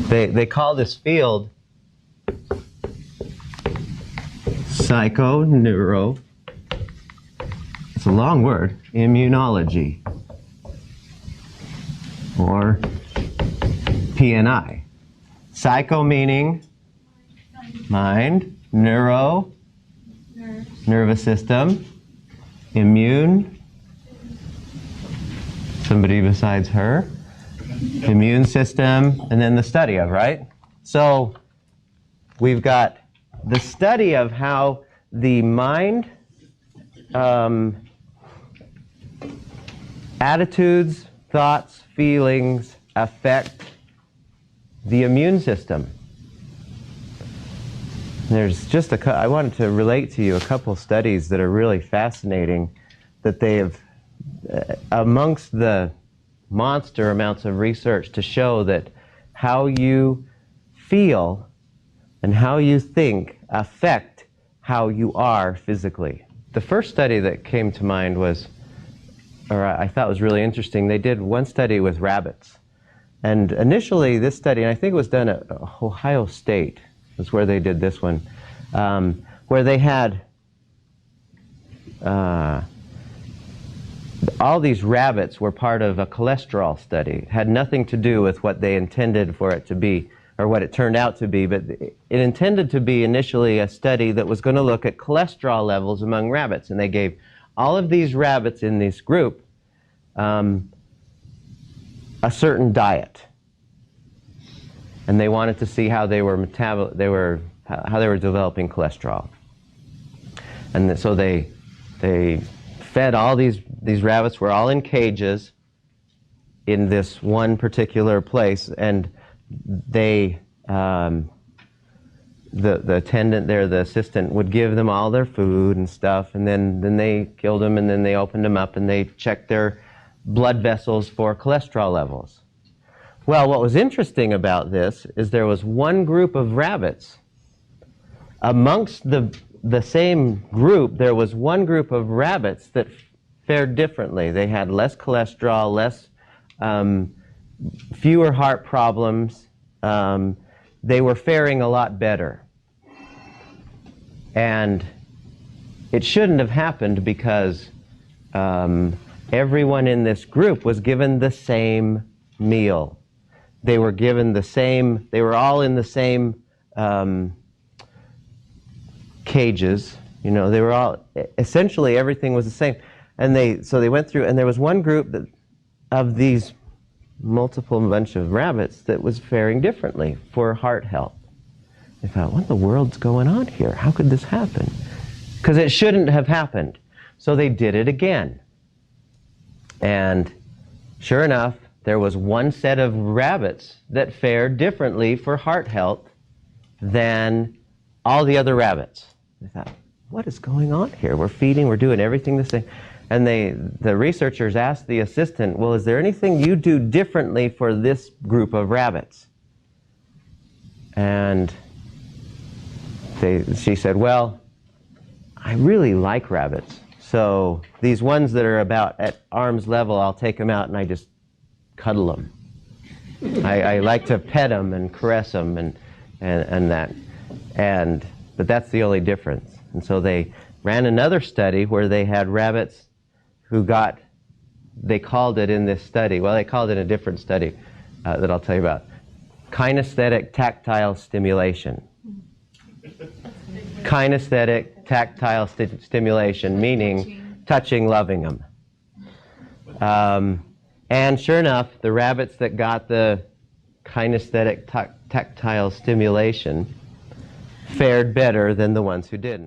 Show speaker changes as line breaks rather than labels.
They call this field psychoneuro, it's a long word, immunology, or PNI. Psycho meaning mind, neuro, nervous system, immune, somebody besides her, immune system, and then the study of, right? So we've got the study of how the mind, attitudes, thoughts, feelings affect the immune system. There's just I wanted to relate to you a couple studies that are really fascinating that they have, amongst the monster amounts of research to show that how you feel and how you think affect how you are physically. The first study that came to mind was, or I thought was really interesting, they did one study with rabbits. And initially this study, and I think it was done at Ohio State, is where they did this one, where they had all these rabbits were part of a cholesterol study. It had nothing to do with what they intended for it to be, or what it turned out to be, but it intended to be initially a study that was going to look at cholesterol levels among rabbits. And they gave all of these rabbits in this group a certain diet. And they wanted to see how they were how they were developing cholesterol. And so they fed all these rabbits, were all in cages in this one particular place, and they the attendant there, the assistant, would give them all their food and stuff, and then they killed them, and then they opened them up and they checked their blood vessels for cholesterol levels. Well, what was interesting about this is there was one group of rabbits. Amongst the same group, there was one group of rabbits that fared differently. They had less cholesterol, fewer heart problems. They were faring a lot better. And it shouldn't have happened because everyone in this group was given the same meal. They were given the same, they were all in the same cages. You know, they were all, essentially everything was the same. And so they went through, and there was one group of these multiple bunch of rabbits that was faring differently for heart health. They thought, what in the world's going on here? How could this happen? Because it shouldn't have happened. So they did it again. And sure enough, there was one set of rabbits that fared differently for heart health than all the other rabbits. They thought, what is going on here? We're feeding, we're doing everything the same. And the researchers asked the assistant, well, is there anything you do differently for this group of rabbits? And she said, well, I really like rabbits. So these ones that are about at arm's level, I'll take them out and I just cuddle them. I like to pet them and caress them and that. But that's the only difference. And so they ran another study where they had rabbits who they called it in this study, well, they called it a different study that I'll tell you about, kinesthetic tactile stimulation. Kinesthetic tactile stimulation, meaning touching, loving them. And sure enough, the rabbits that got the kinesthetic tactile stimulation fared better than the ones who didn't.